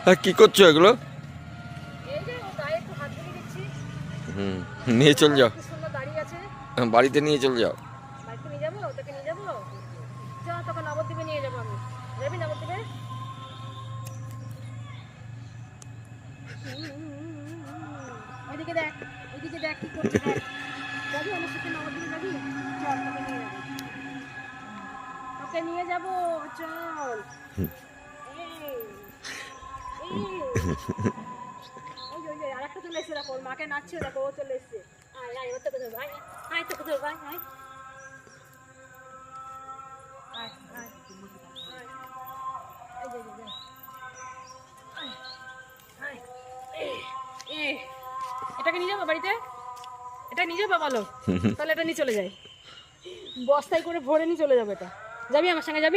হ্যাঁ, কি করছো এগুলো? হুম, নিয়ে চল যাও। বাড়িতে নিয়ে চল যাও। ওইদিকে দেখ, ওইদিকে দেখ কি করছে দেখ। যাবি আমার সাথে নবদ্বীপে যাবি? চল তোকে নিয়ে যাবো। চল। এই, এই। ওই যে আরেকটা চলে এসছে দেখো, ওর মাকে নাচছে দেখো, ও চলে এসছে। আয় আয়, ওর তোকে ধরবো, আয় আয়, তোকে ধরবো, আয় আয়। আয়, আয়, আয়। এই যে, এই যে, আয়, আয়। এই, এটাকে নিয়ে যাবো বাড়িতে? এটা নিয়ে যাবো বলো? তাহলে এটা নিয়ে চলে যাই, বস্তায় করে ভরে নিয়ে চলে যাবে। এটা যাবি আমার সঙ্গে? যাবি?